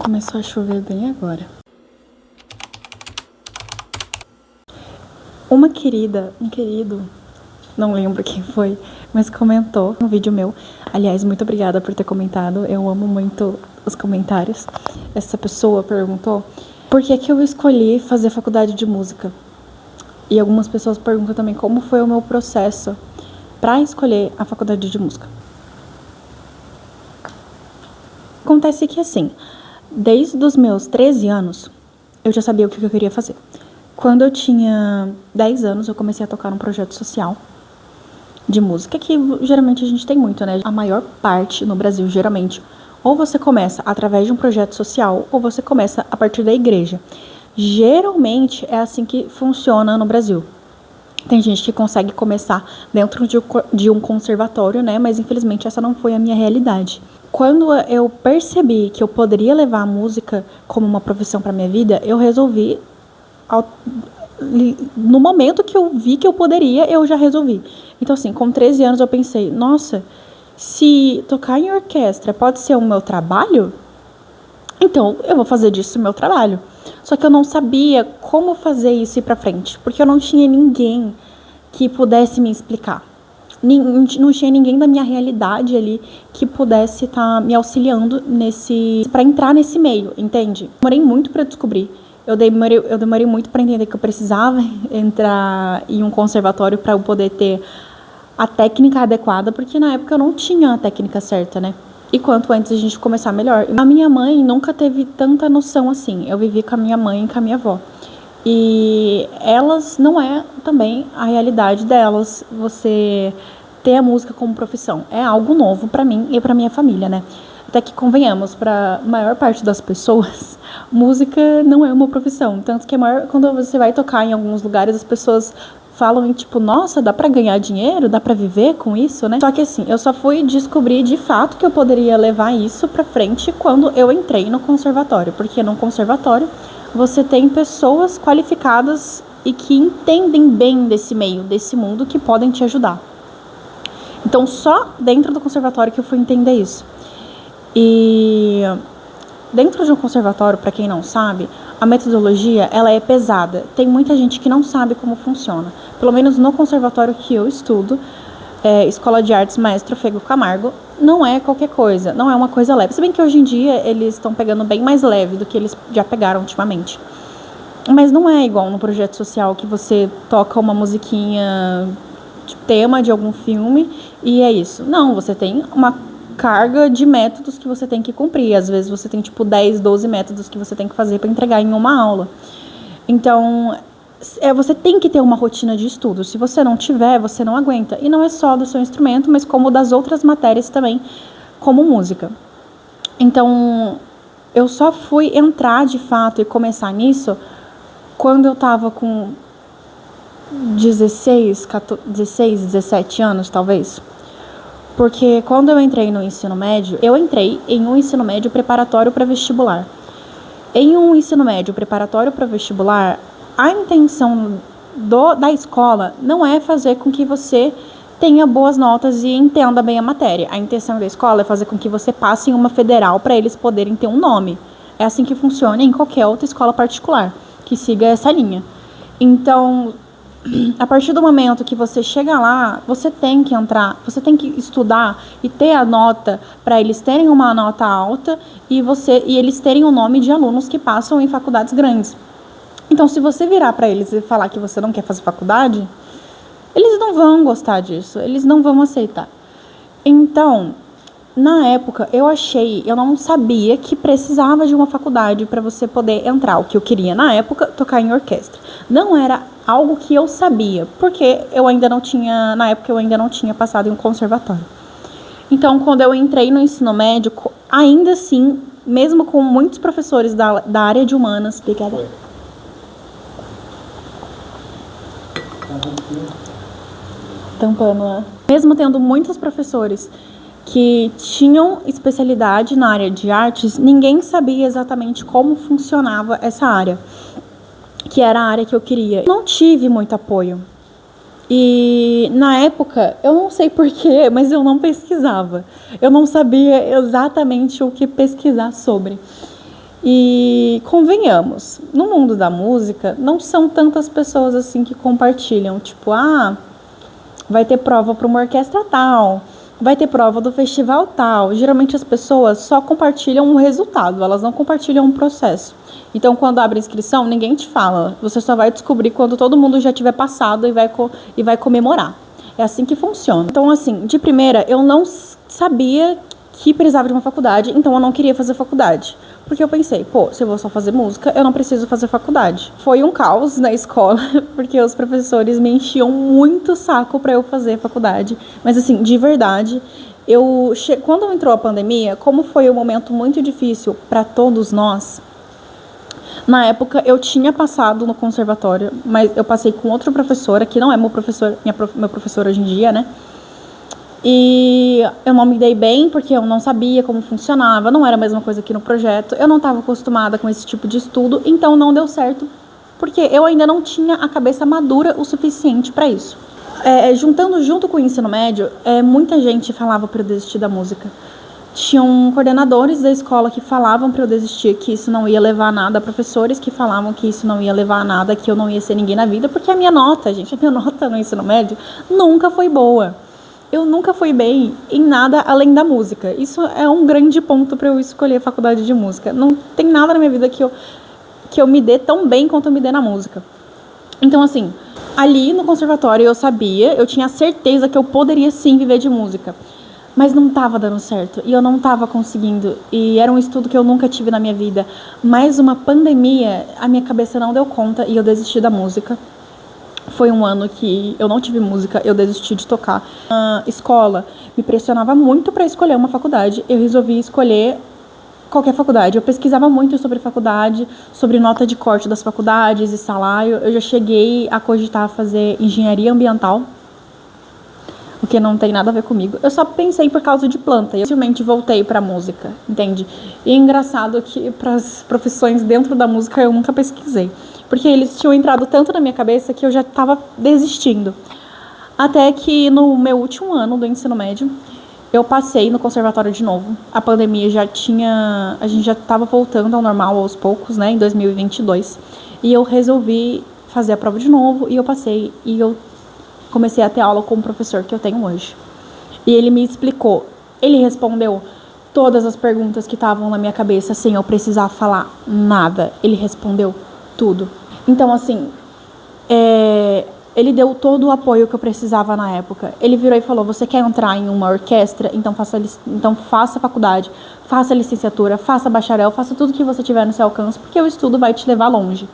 Começou a chover bem agora. Uma querida, um querido, não lembro quem foi, mas comentou no vídeo meu. Aliás, muito obrigada por ter comentado. Eu amo muito os comentários. Essa pessoa perguntou por que eu escolhi fazer faculdade de música. E algumas pessoas perguntam também como foi o meu processo para escolher a faculdade de música. Acontece que assim, desde os meus 13 anos, eu já sabia o que eu queria fazer. Quando eu tinha 10 anos, eu comecei a tocar num projeto social de música, que geralmente a gente tem muito, né? A maior parte no Brasil, geralmente, ou você começa através de um projeto social, ou você começa a partir da igreja. Geralmente é assim que funciona no Brasil. Tem gente que consegue começar dentro de um conservatório, né? Mas infelizmente essa não foi a minha realidade. Quando eu percebi que eu poderia levar a música como uma profissão para minha vida, eu resolvi, no momento que eu vi que eu poderia, eu já resolvi. Então assim, com 13 anos eu pensei, nossa, se tocar em orquestra pode ser o meu trabalho, então eu vou fazer disso o meu trabalho. Só que eu não sabia como fazer isso ir pra frente, porque eu não tinha ninguém que pudesse me explicar. Não tinha ninguém da minha realidade ali que pudesse estar me auxiliando para entrar nesse meio, entende? Demorei muito para descobrir. Eu demorei muito para entender que eu precisava entrar em um conservatório para eu poder ter a técnica adequada, porque na época eu não tinha a técnica certa, né? E quanto antes a gente começar, melhor. A minha mãe nunca teve tanta noção assim. Eu vivi com a minha mãe e com a minha avó. E elas não é também a realidade delas, você ter a música como profissão. É algo novo pra mim e pra minha família, né? Até que convenhamos, pra maior parte das pessoas, música não é uma profissão. Tanto que quando você vai tocar em alguns lugares, as pessoas falam em tipo, nossa, dá pra ganhar dinheiro? Dá pra viver com isso, né? Só que assim, eu só fui descobrir de fato que eu poderia levar isso pra frente quando eu entrei no conservatório. Porque no conservatório você tem pessoas qualificadas e que entendem bem desse meio, desse mundo, que podem te ajudar. Então, só dentro do conservatório que eu fui entender isso. E dentro de um conservatório, para quem não sabe, a metodologia, ela é pesada. Tem muita gente que não sabe como funciona. Pelo menos no conservatório que eu estudo, Escola de Artes Maestro Fego Camargo, não é qualquer coisa, não é uma coisa leve. Se bem que hoje em dia eles estão pegando bem mais leve do que eles já pegaram ultimamente. Mas não é igual no projeto social que você toca uma musiquinha de tema de algum filme e é isso. Não, você tem uma carga de métodos que você tem que cumprir. Às vezes você tem tipo 10, 12 métodos que você tem que fazer para entregar em uma aula. Então, você tem que ter uma rotina de estudo. Se você não tiver, você não aguenta. E não é só do seu instrumento, mas como das outras matérias também, como música. Então, eu só fui entrar de fato e começar nisso quando eu tava com 16, 17 anos, talvez. Porque quando eu entrei no ensino médio, eu entrei em um ensino médio preparatório para vestibular. Em um ensino médio preparatório para vestibular, a intenção da escola não é fazer com que você tenha boas notas e entenda bem a matéria. A intenção da escola é fazer com que você passe em uma federal para eles poderem ter um nome. É assim que funciona em qualquer outra escola particular que siga essa linha. Então, a partir do momento que você chega lá, você tem que entrar, você tem que estudar e ter a nota para eles terem uma nota alta e eles terem o nome de alunos que passam em faculdades grandes. Então, se você virar para eles e falar que você não quer fazer faculdade, eles não vão gostar disso, eles não vão aceitar. Então, na época, eu não sabia que precisava de uma faculdade para você poder entrar. O que eu queria na época, tocar em orquestra. Não era algo que eu sabia, porque na época eu ainda não tinha passado em um conservatório. Então, quando eu entrei no ensino médio, ainda assim, mesmo com muitos professores da área de humanas, obrigada. Tampando, né? Mesmo tendo muitos professores que tinham especialidade na área de artes, ninguém sabia exatamente como funcionava essa área, que era a área que eu queria. Não tive muito apoio. E na época, eu não sei porquê, mas eu não pesquisava. Eu não sabia exatamente o que pesquisar sobre. E convenhamos, no mundo da música, não são tantas pessoas assim que compartilham. Tipo, vai ter prova para uma orquestra tal, vai ter prova do festival tal. Geralmente as pessoas só compartilham o resultado, elas não compartilham o processo. Então, quando abre inscrição, ninguém te fala. Você só vai descobrir quando todo mundo já tiver passado e vai comemorar. É assim que funciona. Então, assim, de primeira, eu não sabia que precisava de uma faculdade, então eu não queria fazer faculdade. Porque eu pensei, se eu vou só fazer música, eu não preciso fazer faculdade. Foi um caos na escola, porque os professores me enchiam muito o saco para eu fazer faculdade. Mas, assim, de verdade, quando entrou a pandemia, como foi um momento muito difícil para todos nós, na época eu tinha passado no conservatório, mas eu passei com outra professora, que não é meu professor hoje em dia, né? E eu não me dei bem porque eu não sabia como funcionava, não era a mesma coisa que no projeto, eu não estava acostumada com esse tipo de estudo, então não deu certo, porque eu ainda não tinha a cabeça madura o suficiente para isso. Juntando junto com o ensino médio, muita gente falava para eu desistir da música. Tinham coordenadores da escola que falavam para eu desistir, que isso não ia levar a nada, professores que falavam que isso não ia levar a nada, que eu não ia ser ninguém na vida, porque a minha nota no ensino médio nunca foi boa. Eu nunca fui bem em nada além da música. Isso é um grande ponto para eu escolher a faculdade de música. Não tem nada na minha vida que eu me dê tão bem quanto eu me dê na música. Então, assim, ali no conservatório eu tinha certeza que eu poderia sim viver de música. Mas não estava dando certo e eu não estava conseguindo. E era um estudo que eu nunca tive na minha vida. Mais uma pandemia, a minha cabeça não deu conta e eu desisti da música. Foi um ano que eu não tive música, eu desisti de tocar. A escola me pressionava muito para escolher uma faculdade. Eu resolvi escolher qualquer faculdade. Eu pesquisava muito sobre faculdade, sobre nota de corte das faculdades e salário. Eu já cheguei a cogitar fazer engenharia ambiental, o que não tem nada a ver comigo. Eu só pensei por causa de planta e eu simplesmente voltei pra música, entende? E é engraçado que para as profissões dentro da música eu nunca pesquisei, porque eles tinham entrado tanto na minha cabeça que eu já estava desistindo. Até que no meu último ano do ensino médio, eu passei no conservatório de novo. A pandemia a gente já estava voltando ao normal aos poucos, né, em 2022. E eu resolvi fazer a prova de novo e eu passei e eu comecei a ter aula com o professor que eu tenho hoje. E ele me explicou, ele respondeu todas as perguntas que estavam na minha cabeça sem eu precisar falar nada. Ele respondeu tudo. Então, assim, ele deu todo o apoio que eu precisava na época. Ele virou e falou, você quer entrar em uma orquestra? Então faça faculdade, faça licenciatura, faça bacharel, faça tudo que você tiver no seu alcance, porque o estudo vai te levar longe.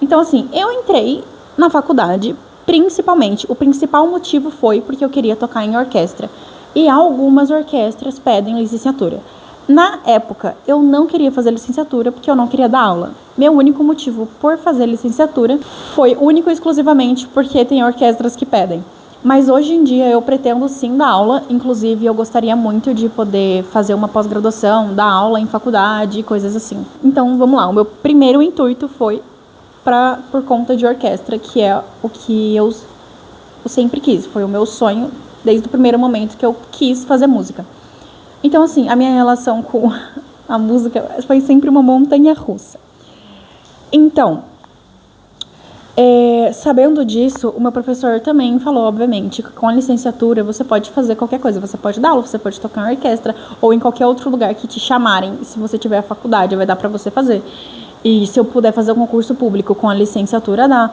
Então, assim, eu entrei na faculdade. Principalmente, o principal motivo foi porque eu queria tocar em orquestra. E algumas orquestras pedem licenciatura. Na época, eu não queria fazer licenciatura porque eu não queria dar aula. Meu único motivo por fazer licenciatura foi único e exclusivamente porque tem orquestras que pedem. Mas hoje em dia eu pretendo sim dar aula. Inclusive, eu gostaria muito de poder fazer uma pós-graduação, dar aula em faculdade, coisas assim. Então, vamos lá. O meu primeiro intuito foi por conta de orquestra, que é o que eu sempre quis. Foi o meu sonho desde o primeiro momento que eu quis fazer música. Então, assim, a minha relação com a música foi sempre uma montanha-russa. Então, sabendo disso, o meu professor também falou, obviamente, que com a licenciatura você pode fazer qualquer coisa. Você pode dar aula, você pode tocar em orquestra ou em qualquer outro lugar que te chamarem. Se você tiver a faculdade, vai dar pra você fazer. E se eu puder fazer um concurso público com a licenciatura, dá.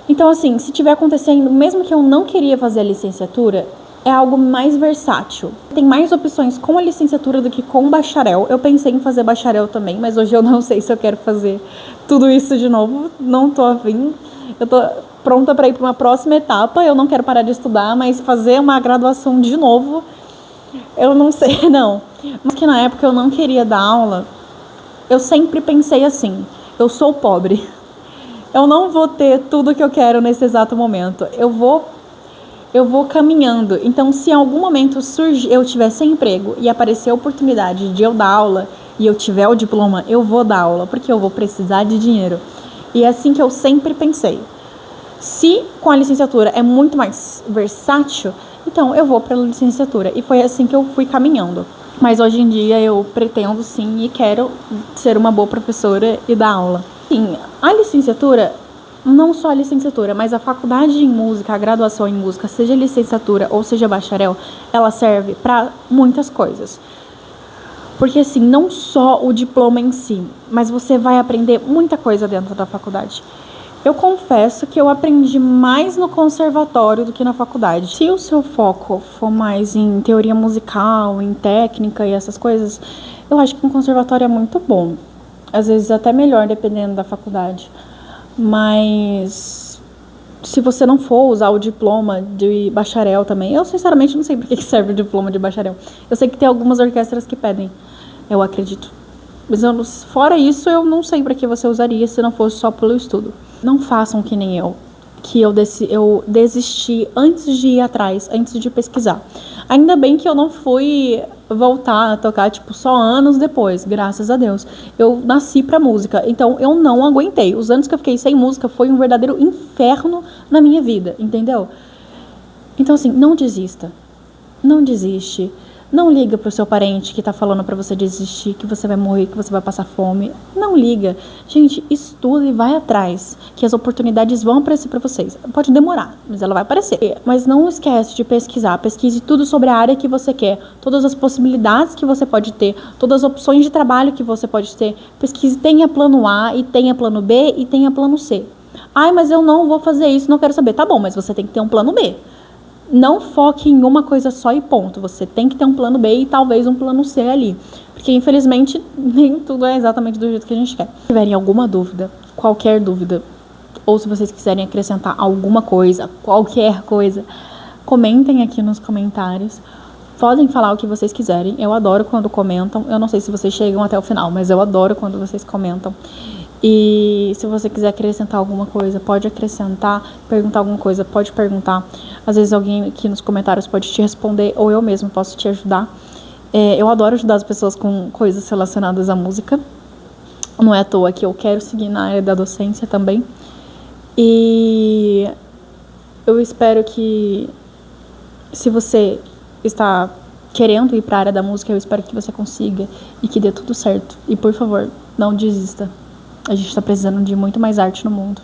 Então, assim, se tiver acontecendo, mesmo que eu não queria fazer a licenciatura, é algo mais versátil. Tem mais opções com a licenciatura do que com bacharel. Eu pensei em fazer bacharel também, mas hoje eu não sei se eu quero fazer tudo isso de novo. Não tô afim. Eu tô pronta para ir para uma próxima etapa. Eu não quero parar de estudar, mas fazer uma graduação de novo, eu não sei, não. Mas que na época eu não queria dar aula. Eu sempre pensei assim, eu sou pobre, eu não vou ter tudo que eu quero nesse exato momento, eu vou caminhando. Então, se em algum momento eu tiver sem emprego e aparecer a oportunidade de eu dar aula e eu tiver o diploma, eu vou dar aula, porque eu vou precisar de dinheiro. E é assim que eu sempre pensei. Se com a licenciatura é muito mais versátil, então eu vou para a licenciatura. E foi assim que eu fui caminhando. Mas hoje em dia eu pretendo sim e quero ser uma boa professora e dar aula. Sim, a licenciatura, não só a licenciatura, mas a faculdade em música, a graduação em música, seja licenciatura ou seja bacharel, ela serve para muitas coisas. Porque assim, não só o diploma em si, mas você vai aprender muita coisa dentro da faculdade. Eu confesso que eu aprendi mais no conservatório do que na faculdade. Se o seu foco for mais em teoria musical, em técnica e essas coisas, eu acho que um conservatório é muito bom. Às vezes até melhor, dependendo da faculdade. Mas se você não for usar o diploma de bacharel também, eu sinceramente não sei para que serve o diploma de bacharel. Eu sei que tem algumas orquestras que pedem, eu acredito. Mas fora isso, eu não sei para que você usaria se não fosse só pelo estudo. Não façam que nem eu, que eu desisti antes de ir atrás, antes de pesquisar. Ainda bem que eu não fui voltar a tocar, só anos depois, graças a Deus. Eu nasci pra música, então eu não aguentei. Os anos que eu fiquei sem música foi um verdadeiro inferno na minha vida, entendeu? Então, assim, não desista. Não desiste. Não liga pro seu parente que tá falando pra você desistir, que você vai morrer, que você vai passar fome. Não liga. Gente, estuda e vai atrás, que as oportunidades vão aparecer pra vocês. Pode demorar, mas ela vai aparecer. Mas não esquece de pesquisar. Pesquise tudo sobre a área que você quer, todas as possibilidades que você pode ter, todas as opções de trabalho que você pode ter. Pesquise, tenha plano A e tenha plano B e tenha plano C. Ai, mas eu não vou fazer isso, não quero saber. Tá bom, mas você tem que ter um plano B. Não foque em uma coisa só e ponto. Você tem que ter um plano B e talvez um plano C ali. Porque, infelizmente, nem tudo é exatamente do jeito que a gente quer. Se tiverem alguma dúvida, qualquer dúvida, ou se vocês quiserem acrescentar alguma coisa, qualquer coisa, comentem aqui nos comentários. Podem falar o que vocês quiserem. Eu adoro quando comentam. Eu não sei se vocês chegam até o final, mas eu adoro quando vocês comentam. E se você quiser acrescentar alguma coisa, pode acrescentar, perguntar alguma coisa, pode perguntar. Às vezes alguém aqui nos comentários pode te responder, ou eu mesmo posso te ajudar. Eu adoro ajudar as pessoas com coisas relacionadas à música. Não é à toa que eu quero seguir na área da docência também. E eu espero que, se você está querendo ir para a área da música, eu espero que você consiga e que dê tudo certo. E, por favor, não desista. A gente está precisando de muito mais arte no mundo.